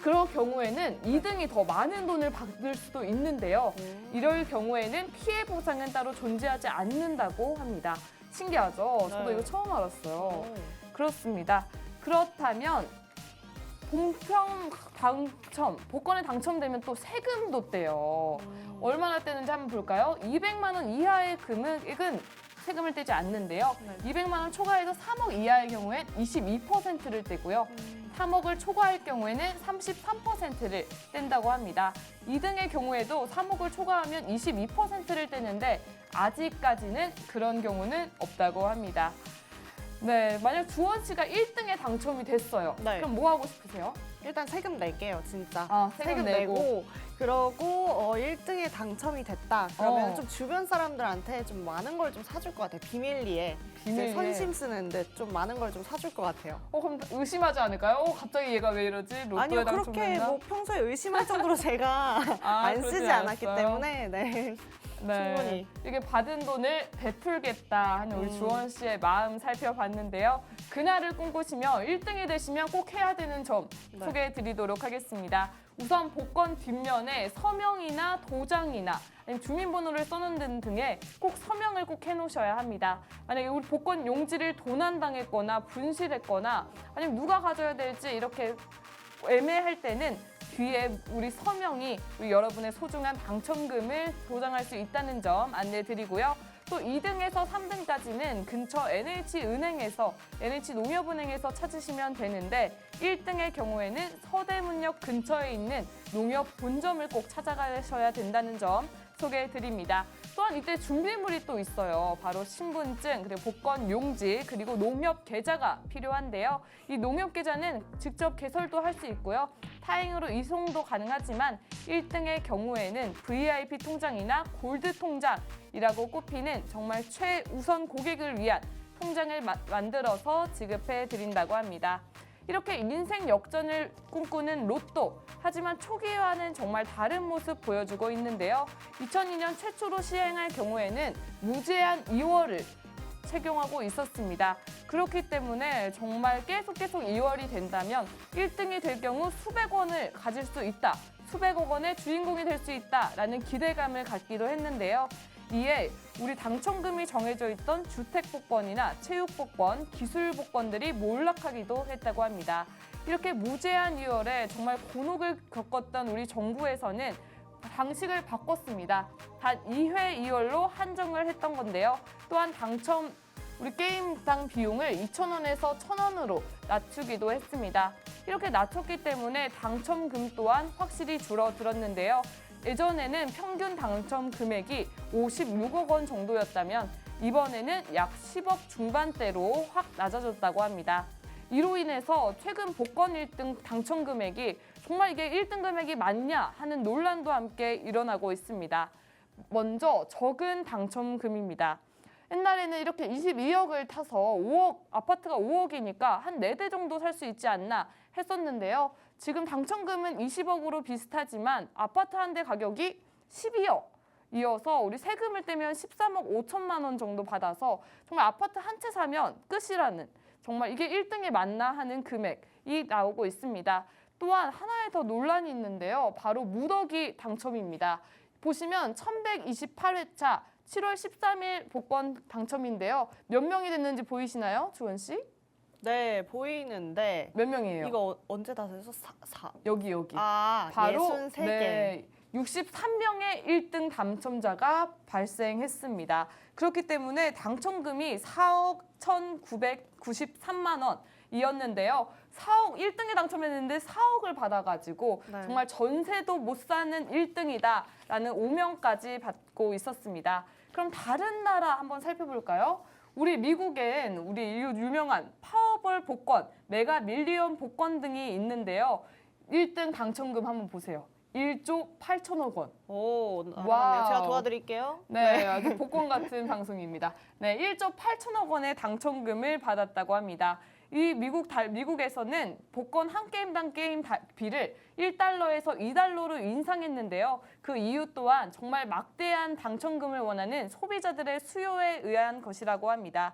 그럴 경우에는 2등이 더 많은 돈을 받을 수도 있는데요. 이럴 경우에는 피해 보상은 따로 존재하지 않는다고 합니다. 신기하죠? 저도 네. 이거 처음 알았어요. 오. 그렇습니다. 그렇다면 본평 당첨, 복권에 당첨되면 또 세금도 떼요. 얼마나 떼는지 한번 볼까요? 200만 원 이하의 금액은 세금을 떼지 않는데요. 네. 200만 원 초과해서 3억 이하의 경우엔 22%를 떼고요. 3억을 초과할 경우에는 33%를 뗀다고 합니다. 2등의 경우에도 3억을 초과하면 22%를 떼는데 아직까지는 그런 경우는 없다고 합니다. 네, 만약 주원 씨가 1등에 당첨이 됐어요. 네. 그럼 뭐 하고 싶으세요? 일단 세금 낼게요, 진짜. 세금 내고. 그러고 1등에 당첨이 됐다. 그러면 어. 좀 주변 사람들한테 좀 많은 걸 좀 사줄 것 같아요. 비밀리에. 비밀리에. 이제 선심 쓰는데 좀 많은 걸 좀 사줄 것 같아요. 그럼 의심하지 않을까요? 갑자기 얘가 왜 이러지? 로또에 아니요, 그렇게 당첨됐나? 뭐 평소에 의심할 정도로 제가 안 그러진 쓰지 않았기 않았어요? 때문에 네. 네, 충분히. 이게 받은 돈을 베풀겠다 하는 우리 음. 주원 씨의 마음 살펴봤는데요. 그날을 꿈꾸시며 1등이 되시면 꼭 해야 되는 점 네. 소개해 드리도록 하겠습니다. 우선 복권 뒷면에 서명이나 도장이나 아니면 주민번호를 써놓는 등에 꼭 서명을 꼭 해놓으셔야 합니다. 만약에 우리 복권 용지를 도난당했거나 분실했거나 아니면 누가 가져야 될지 이렇게 애매할 때는 뒤에 우리 서명이 우리 여러분의 소중한 당첨금을 보장할 수 있다는 점 안내드리고요. 또 2등에서 3등까지는 근처 NH은행에서 NH농협은행에서 찾으시면 되는데 1등의 경우에는 서대문역 근처에 있는 농협 본점을 꼭 찾아가셔야 된다는 점 소개해드립니다. 또한 이때 준비물이 또 있어요. 바로 신분증, 그리고 복권 용지, 그리고 농협 계좌가 필요한데요. 이 농협 계좌는 직접 개설도 할 수 있고요. 타행으로 이송도 가능하지만 1등의 경우에는 VIP 통장이나 골드 통장이라고 꼽히는 정말 최우선 고객을 위한 통장을 만들어서 지급해 드린다고 합니다. 이렇게 인생 역전을 꿈꾸는 로또. 하지만 초기와는 정말 다른 모습 보여주고 있는데요. 2002년 최초로 시행할 경우에는 무제한 2월을 적용하고 있었습니다. 그렇기 때문에 정말 계속 2월이 된다면 1등이 될 경우 수백 원을 가질 수 있다. 수백억 원의 주인공이 될 수 있다라는 기대감을 갖기도 했는데요. 이에 우리 당첨금이 정해져 있던 주택복권이나 체육복권, 기술복권들이 몰락하기도 했다고 합니다. 이렇게 무제한 2월에 정말 곤혹을 겪었던 우리 정부에서는 방식을 바꿨습니다. 단 2회 2월로 한정을 했던 건데요. 또한 우리 게임당 비용을 2,000원에서 1,000원으로 낮추기도 했습니다. 이렇게 낮췄기 때문에 당첨금 또한 확실히 줄어들었는데요. 예전에는 평균 당첨 금액이 56억 원 정도였다면 이번에는 약 10억 중반대로 확 낮아졌다고 합니다. 이로 인해서 최근 복권 1등 당첨 금액이 정말 이게 1등 금액이 맞냐 하는 논란도 함께 일어나고 있습니다. 먼저 적은 당첨금입니다. 옛날에는 이렇게 22억을 타서 아파트가 5억이니까 한 4대 정도 살 수 있지 않나 했었는데요. 지금 당첨금은 20억으로 비슷하지만 아파트 한 대 가격이 12억. 이어서 우리 세금을 떼면 13억 5천만 원 정도 받아서 정말 아파트 한 채 사면 끝이라는 정말 이게 1등에 맞나 하는 금액이 나오고 있습니다. 또한 하나의 더 논란이 있는데요. 바로 무더기 당첨입니다. 보시면 1128회차 7월 13일 복권 당첨인데요. 몇 명이 됐는지 보이시나요, 주원 씨? 네, 보이는데 몇 명이에요? 이거 언제 다 돼서? 여기. 아, 바로 63개. 네, 63명의 1등 당첨자가 발생했습니다. 그렇기 때문에 당첨금이 4억 1,993만 원이었는데요. 4억 1등에 당첨했는데 4억을 받아가지고 네. 정말 전세도 못 사는 1등이다라는 오명까지 받고 있었습니다. 그럼 다른 나라 한번 살펴볼까요? 우리 미국엔 우리 유명한 파워볼 복권, 메가 밀리언 복권 등이 있는데요. 1등 당첨금 한번 보세요. 1조 8천억 원. 오, 알았네요. 와우. 제가 도와드릴게요. 네, 아주 복권 같은 방송입니다. 네, 1조 8천억 원의 당첨금을 받았다고 합니다. 이 미국에서는 복권 한 게임당 게임비를 1달러에서 2달러로 인상했는데요. 그 이유 또한 정말 막대한 당첨금을 원하는 소비자들의 수요에 의한 것이라고 합니다.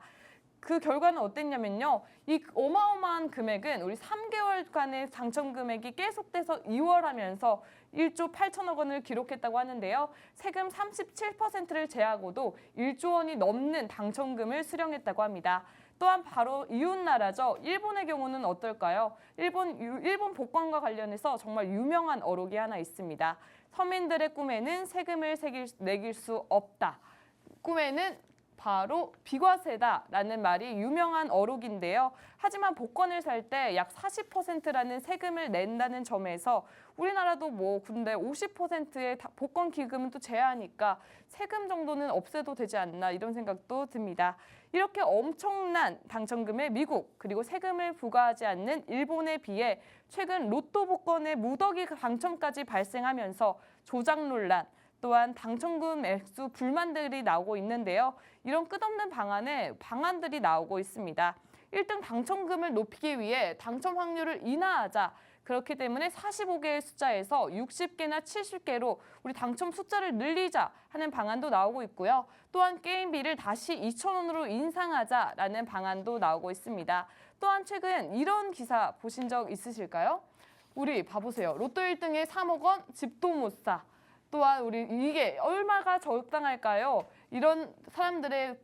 그 결과는 어땠냐면요. 이 어마어마한 금액은 우리 3개월간의 당첨 금액이 계속돼서 2월하면서 1조 8천억 원을 기록했다고 하는데요. 세금 37%를 제하고도 1조 원이 넘는 당첨금을 수령했다고 합니다. 또한 바로 이웃나라죠. 일본의 경우는 어떨까요? 일본 복권과 관련해서 정말 유명한 어록이 하나 있습니다. 서민들의 꿈에는 세금을 매길 수 없다. 꿈에는 바로 비과세다라는 말이 유명한 어록인데요. 하지만 복권을 살 때 약 40%라는 세금을 낸다는 점에서 우리나라도 근데 50%의 복권 기금은 또 제하니까 세금 정도는 없애도 되지 않나 이런 생각도 듭니다. 이렇게 엄청난 당첨금의 미국 그리고 세금을 부과하지 않는 일본에 비해 최근 로또 복권의 무더기 당첨까지 발생하면서 조작 논란 또한 당첨금 액수 불만들이 나오고 있는데요. 이런 끝없는 방안들이 나오고 있습니다. 1등 당첨금을 높이기 위해 당첨 확률을 인하하자. 그렇기 때문에 45개의 숫자에서 60개나 70개로 우리 당첨 숫자를 늘리자 하는 방안도 나오고 있고요. 또한 게임비를 다시 2,000원으로 인상하자라는 방안도 나오고 있습니다. 또한 최근 이런 기사 보신 적 있으실까요? 우리 봐보세요. 로또 1등에 3억 원, 집도 못 사. 또한 우리 이게 얼마가 적당할까요? 이런 사람들의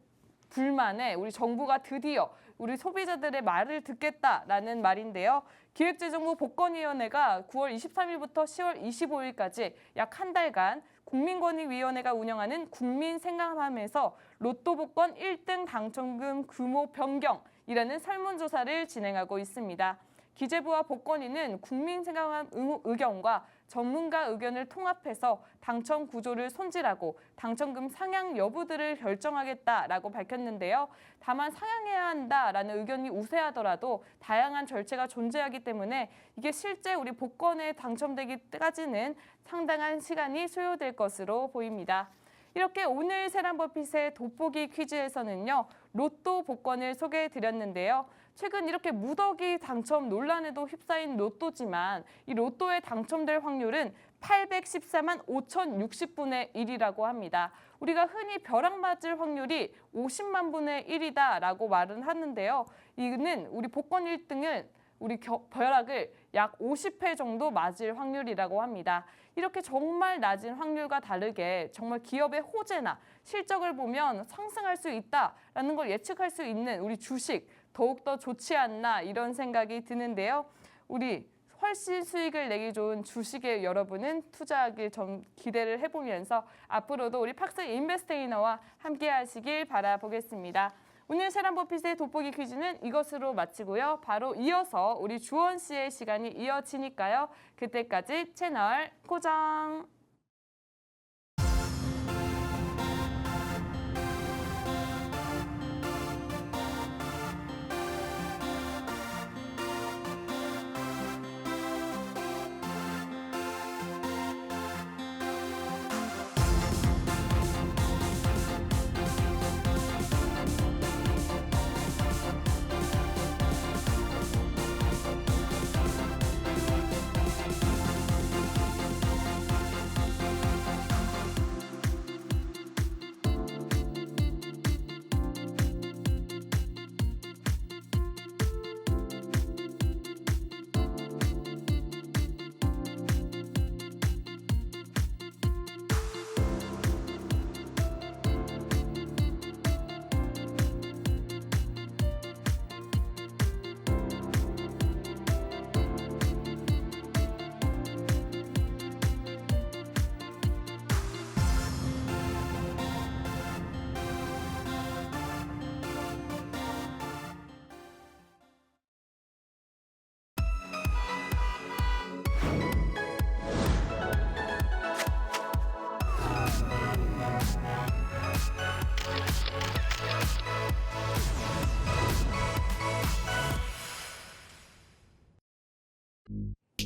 불만에 우리 정부가 드디어 우리 소비자들의 말을 듣겠다라는 말인데요. 기획재정부 복권위원회가 9월 23일부터 10월 25일까지 약 한 달간 국민권익위원회가 운영하는 국민생각함에서 로또 복권 1등 당첨금 규모 변경이라는 설문조사를 진행하고 있습니다. 기재부와 복권위는 국민생각함 의견과 전문가 의견을 통합해서 당첨 구조를 손질하고 당첨금 상향 여부들을 결정하겠다라고 밝혔는데요. 다만 상향해야 한다라는 의견이 우세하더라도 다양한 절차가 존재하기 때문에 이게 실제 우리 복권에 당첨되기까지는 상당한 시간이 소요될 것으로 보입니다. 이렇게 오늘 세란버핏의 돋보기 퀴즈에서는요. 로또 복권을 소개해드렸는데요. 최근 이렇게 무더기 당첨 논란에도 휩싸인 로또지만 이 로또에 당첨될 확률은 814만 5,060분의 1이라고 합니다. 우리가 흔히 벼락 맞을 확률이 50만 분의 1이다라고 말은 하는데요. 이는 우리 복권 1등은 우리 벼락을 약 50회 정도 맞을 확률이라고 합니다. 이렇게 정말 낮은 확률과 다르게 정말 기업의 호재나 실적을 보면 상승할 수 있다라는 걸 예측할 수 있는 우리 주식 더욱더 좋지 않나 이런 생각이 드는데요. 우리 훨씬 수익을 내기 좋은 주식에 여러분은 투자하길 좀 기대를 해보면서 앞으로도 우리 팍스 인베스트이너와 함께 하시길 바라보겠습니다. 오늘 세란버핏의 돋보기 퀴즈는 이것으로 마치고요. 바로 이어서 우리 주원 씨의 시간이 이어지니까요. 그때까지 채널 고정!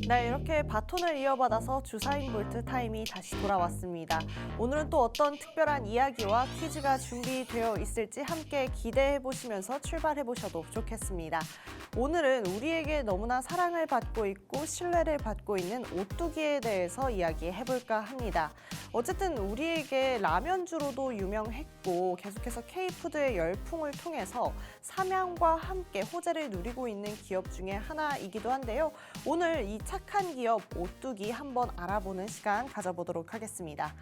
네, 이렇게 바톤을 이어받아서 주사인 볼트 타임이 다시 돌아왔습니다. 오늘은 또 어떤 특별한 이야기와 퀴즈가 준비되어 있을지 함께 기대해 보시면서 출발해 보셔도 좋겠습니다. 오늘은 우리에게 너무나 사랑을 받고 있고 신뢰를 받고 있는 오뚜기에 대해서 이야기해 볼까 합니다. 어쨌든 우리에게 라면주로도 유명했고 계속해서 K푸드의 열풍을 통해서 삼양과 함께 호재를 누리고 있는 기업 중에 하나이기도 한데요. 오늘 이 착한 기업 오뚜기 한번 알아보는 시간 가져보도록 하겠습니다.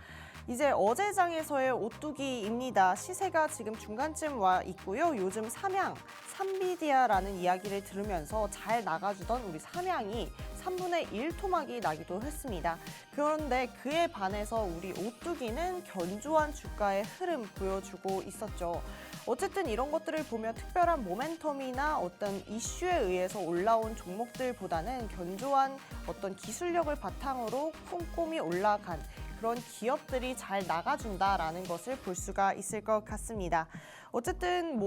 이제 어제장에서의 오뚜기입니다. 시세가 지금 중간쯤 와 있고요. 요즘 삼양, 삼비디아라는 이야기를 들으면서 잘 나가주던 우리 삼양이 3분의 1 토막이 나기도 했습니다. 그런데 그에 반해서 우리 오뚜기는 견조한 주가의 흐름 보여주고 있었죠. 어쨌든 이런 것들을 보면 특별한 모멘텀이나 어떤 이슈에 의해서 올라온 종목들보다는 견조한 어떤 기술력을 바탕으로 꼼꼼히 올라간 그런 기업들이 잘 나가준다라는 것을 볼 수가 있을 것 같습니다. 어쨌든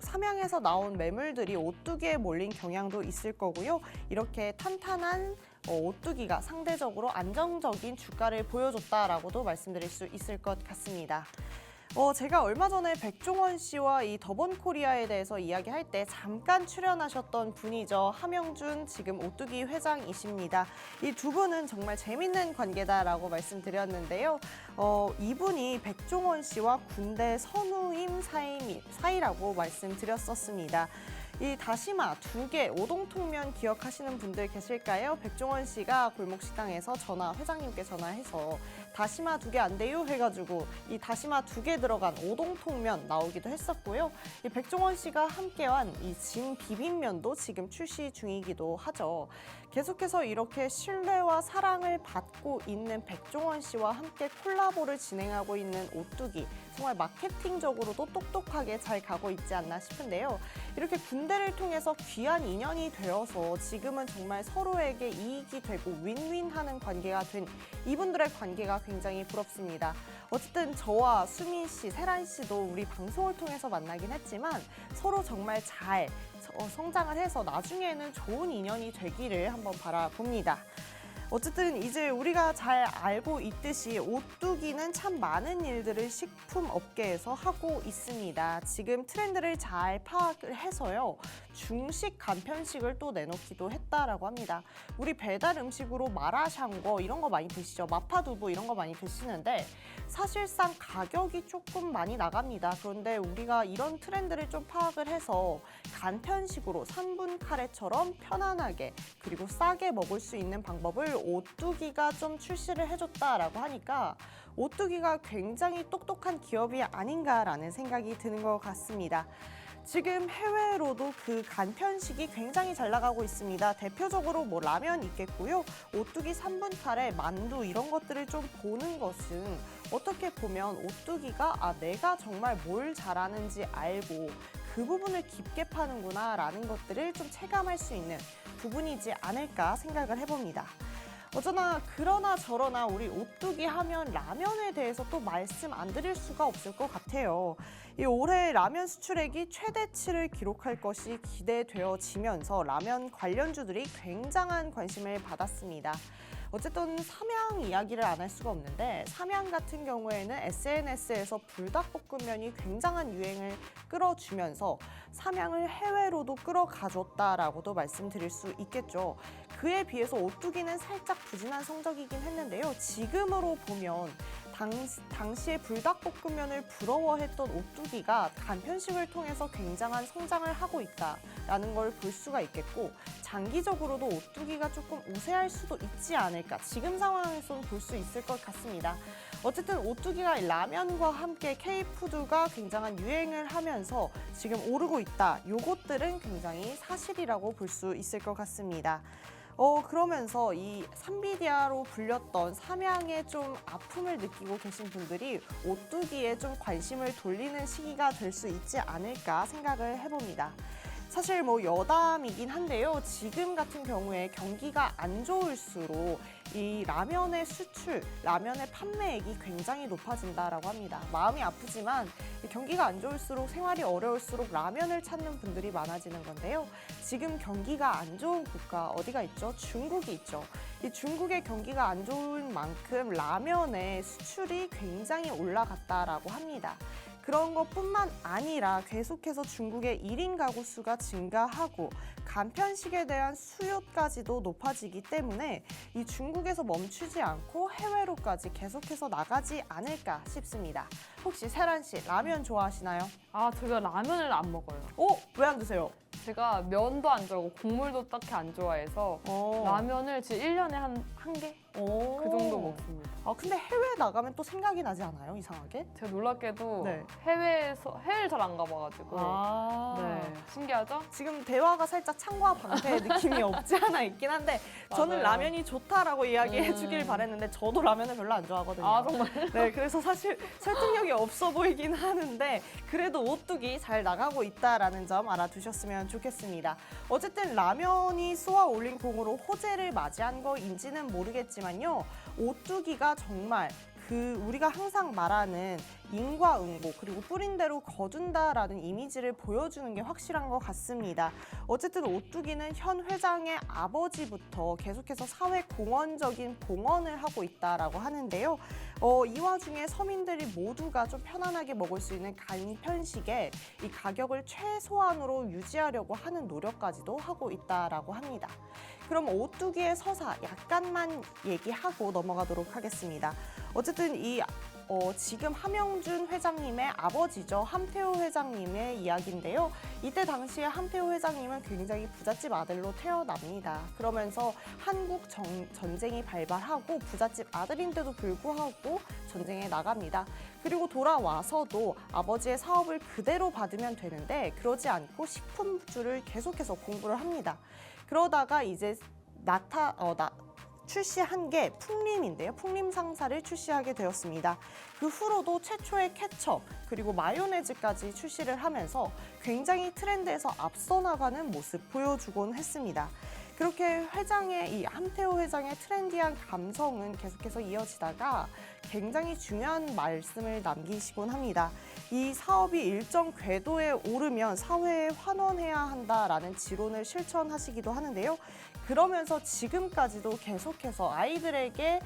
삼양에서 나온 매물들이 오뚜기에 몰린 경향도 있을 거고요. 이렇게 탄탄한 오뚜기가 상대적으로 안정적인 주가를 보여줬다라고도 말씀드릴 수 있을 것 같습니다. 제가 얼마 전에 백종원 씨와 이 더본코리아에 대해서 이야기할 때 잠깐 출연하셨던 분이죠. 함영준 지금 오뚜기 회장이십니다. 이 두 분은 정말 재밌는 관계다라고 말씀드렸는데요. 이분이 백종원 씨와 군대 선우임 사이라고 말씀드렸었습니다. 이 다시마 2개 오동통면 기억하시는 분들 계실까요? 백종원 씨가 골목식당에서 회장님께 전화해서 다시마 2개 안 돼요? 해가지고 이 다시마 2개 들어간 오동통면 나오기도 했었고요. 이 백종원 씨가 함께한 이 진 비빔면도 지금 출시 중이기도 하죠. 계속해서 이렇게 신뢰와 사랑을 받고 있는 백종원 씨와 함께 콜라보를 진행하고 있는 오뚜기. 정말 마케팅적으로도 똑똑하게 잘 가고 있지 않나 싶은데요. 이렇게 군대를 통해서 귀한 인연이 되어서 지금은 정말 서로에게 이익이 되고 윈윈하는 관계가 된 이분들의 관계가 굉장히 부럽습니다. 어쨌든 저와 수민 씨, 세란 씨도 우리 방송을 통해서 만나긴 했지만 서로 정말 잘 성장을 해서 나중에는 좋은 인연이 되기를 한번 바라봅니다. 어쨌든 이제 우리가 잘 알고 있듯이 오뚜기는 참 많은 일들을 식품 업계에서 하고 있습니다. 지금 트렌드를 잘 파악을 해서요. 중식 간편식을 또 내놓기도 했다라고 합니다. 우리 배달 음식으로 마라샹궈 이런 거 많이 드시죠. 마파두부 이런 거 많이 드시는데 사실상 가격이 조금 많이 나갑니다. 그런데 우리가 이런 트렌드를 좀 파악을 해서 간편식으로 3분 카레처럼 편안하게 그리고 싸게 먹을 수 있는 방법을 오뚜기가 좀 출시를 해줬다라고 하니까 오뚜기가 굉장히 똑똑한 기업이 아닌가라는 생각이 드는 것 같습니다. 지금 해외로도 그 간편식이 굉장히 잘 나가고 있습니다. 대표적으로 라면 있겠고요. 오뚜기 3분 카레, 만두 이런 것들을 좀 보는 것은 어떻게 보면 오뚜기가 내가 정말 뭘 잘하는지 알고 그 부분을 깊게 파는구나 라는 것들을 좀 체감할 수 있는 부분이지 않을까 생각을 해봅니다. 어쩌나 그러나 저러나 우리 오뚜기 하면 라면에 대해서 또 말씀 안 드릴 수가 없을 것 같아요. 이 올해 라면 수출액이 최대치를 기록할 것이 기대되어지면서 라면 관련주들이 굉장한 관심을 받았습니다. 어쨌든 삼양 이야기를 안 할 수가 없는데 삼양 같은 경우에는 SNS에서 불닭볶음면이 굉장한 유행을 끌어주면서 삼양을 해외로도 끌어가줬다라고도 말씀드릴 수 있겠죠. 그에 비해서 오뚜기는 살짝 부진한 성적이긴 했는데요. 지금으로 보면 당시에 불닭볶음면을 부러워했던 오뚜기가 간편식을 통해서 굉장한 성장을 하고 있다라는 걸 볼 수가 있겠고 장기적으로도 오뚜기가 조금 우세할 수도 있지 않을까 지금 상황에서는 볼 수 있을 것 같습니다. 어쨌든 오뚜기가 라면과 함께 K푸드가 굉장한 유행을 하면서 지금 오르고 있다. 요것들은 굉장히 사실이라고 볼 수 있을 것 같습니다. 그러면서 이 삼비디아로 불렸던 삼양의 좀 아픔을 느끼고 계신 분들이 오뚜기에 좀 관심을 돌리는 시기가 될 수 있지 않을까 생각을 해봅니다. 사실 뭐 여담이긴 한데요. 지금 같은 경우에 경기가 안 좋을수록 이 라면의 수출, 라면의 판매액이 굉장히 높아진다라고 합니다. 마음이 아프지만 경기가 안 좋을수록 생활이 어려울수록 라면을 찾는 분들이 많아지는 건데요. 지금 경기가 안 좋은 국가 어디가 있죠? 중국이 있죠. 이 중국의 경기가 안 좋은 만큼 라면의 수출이 굉장히 올라갔다라고 합니다. 그런 것뿐만 아니라 계속해서 중국의 1인 가구 수가 증가하고 간편식에 대한 수요까지도 높아지기 때문에 이 중국에서 멈추지 않고 해외로까지 계속해서 나가지 않을까 싶습니다. 혹시 세란 씨 라면 좋아하시나요? 아, 제가 라면을 안 먹어요. 왜 안 드세요? 제가 면도 안 좋아하고 국물도 딱히 안 좋아해서 라면을 지금 1년에 한 개? 그 정도 먹습니다. 아, 근데 해외 나가면 또 생각이 나지 않아요? 이상하게? 제가 놀랍게도 네. 해외를 잘 안 가봐가지고 네, 신기하죠? 지금 대화가 살짝 창과 방패의 느낌이 없지 않아 있긴 한데 저는 맞아요. 라면이 좋다라고 이야기해 주길 바랬는데 저도 라면을 별로 안 좋아하거든요. 아, 정말? 네, 그래서 사실 설득력이 없어 보이긴 하는데 그래도 오뚜기 잘 나가고 있다라는 점 알아두셨으면 좋겠습니다. 어쨌든 라면이 쏘아 올린 공으로 호재를 맞이한 거인지는 모르겠지만요. 오뚜기가 정말 우리가 항상 말하는 인과응보 그리고 뿌린 대로 거둔다라는 이미지를 보여주는 게 확실한 것 같습니다. 어쨌든 오뚜기는 현 회장의 아버지부터 계속해서 사회 공헌적인 봉헌을 하고 있다라고 하는데요. 이 와중에 서민들이 모두가 좀 편안하게 먹을 수 있는 간편식에 이 가격을 최소한으로 유지하려고 하는 노력까지도 하고 있다라고 합니다. 그럼 오뚜기의 서사 약간만 얘기하고 넘어가도록 하겠습니다. 어쨌든 지금 함영준 회장님의 아버지죠. 함태호 회장님의 이야기인데요. 이때 당시에 함태호 회장님은 굉장히 부잣집 아들로 태어납니다. 그러면서 한국 전쟁이 발발하고 부잣집 아들인데도 불구하고 전쟁에 나갑니다. 그리고 돌아와서도 아버지의 사업을 그대로 받으면 되는데 그러지 않고 식품주를 계속해서 공부를 합니다. 그러다가 이제 출시한 게 풍림인데요. 풍림 상사를 출시하게 되었습니다. 그 후로도 최초의 케첩 그리고 마요네즈까지 출시를 하면서 굉장히 트렌드에서 앞서 나가는 모습 보여주곤 했습니다. 그렇게 이 함태호 회장의 트렌디한 감성은 계속해서 이어지다가 굉장히 중요한 말씀을 남기시곤 합니다. 이 사업이 일정 궤도에 오르면 사회에 환원해야 한다라는 지론을 실천하시기도 하는데요. 그러면서 지금까지도 계속해서 아이들에게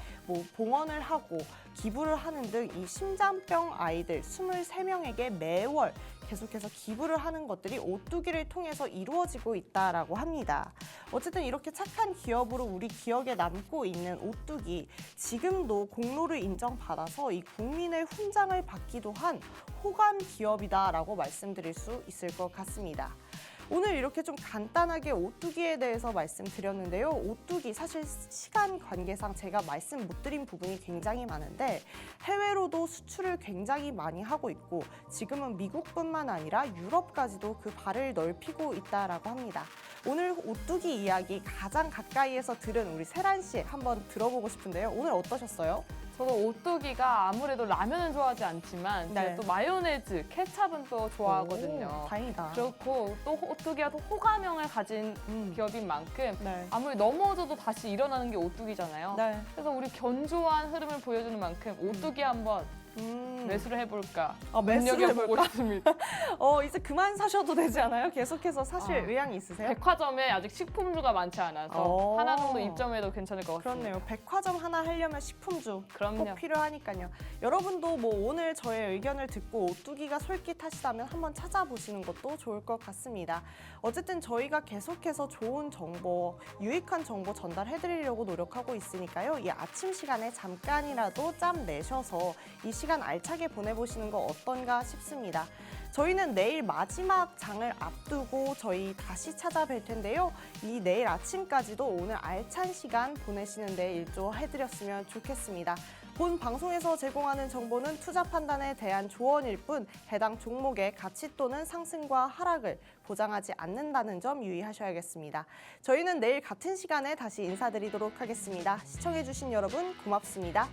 봉헌을 하고 기부를 하는 등 이 심장병 아이들 23명에게 매월 계속해서 기부를 하는 것들이 오뚜기를 통해서 이루어지고 있다라고 합니다. 어쨌든 이렇게 착한 기업으로 우리 기억에 남고 있는 오뚜기, 지금도 공로를 인정받아서 이 국민의 훈장을 받기도 한 호감 기업이다라고 말씀드릴 수 있을 것 같습니다. 오늘 이렇게 좀 간단하게 오뚜기에 대해서 말씀드렸는데요. 오뚜기 사실 시간 관계상 제가 말씀 못 드린 부분이 굉장히 많은데 해외로도 수출을 굉장히 많이 하고 있고 지금은 미국뿐만 아니라 유럽까지도 그 발을 넓히고 있다라고 합니다. 오늘 오뚜기 이야기 가장 가까이에서 들은 우리 세란 씨 한번 들어보고 싶은데요. 오늘 어떠셨어요? 저도 오뚜기가 아무래도 라면은 좋아하지 않지만 네. 제가 또 마요네즈, 케찹은 또 좋아하거든요. 오, 다행이다. 그렇고 또 오뚜기가 또 호감형을 가진 기업인 만큼 네. 아무리 넘어져도 다시 일어나는 게 오뚜기잖아요. 네. 그래서 우리 견조한 흐름을 보여주는 만큼 오뚜기 한번 매수를 해볼까 매수를 눈여겨보고 싶습니다. 이제 그만 사셔도 되지 않아요? 계속해서 사실 의향이 있으세요? 백화점에 아직 식품주가 많지 않아서 하나 정도 입점해도 괜찮을 것 같습니다. 그렇네요. 백화점 하나 하려면 식품주 그럼요. 꼭 필요하니까요. 여러분도 오늘 저의 의견을 듣고 오뚜기가 솔깃하시다면 한번 찾아보시는 것도 좋을 것 같습니다. 어쨌든 저희가 계속해서 좋은 정보, 유익한 정보 전달해드리려고 노력하고 있으니까요. 이 아침 시간에 잠깐이라도 짬 내셔서 이 시간 알차게 보내보시는 거 어떤가 싶습니다. 저희는 내일 마지막 장을 앞두고 저희 다시 찾아뵐 텐데요. 이 내일 아침까지도 오늘 알찬 시간 보내시는 데 일조해드렸으면 좋겠습니다. 본 방송에서 제공하는 정보는 투자 판단에 대한 조언일 뿐 해당 종목의 가치 또는 상승과 하락을 보장하지 않는다는 점 유의하셔야겠습니다. 저희는 내일 같은 시간에 다시 인사드리도록 하겠습니다. 시청해주신 여러분 고맙습니다.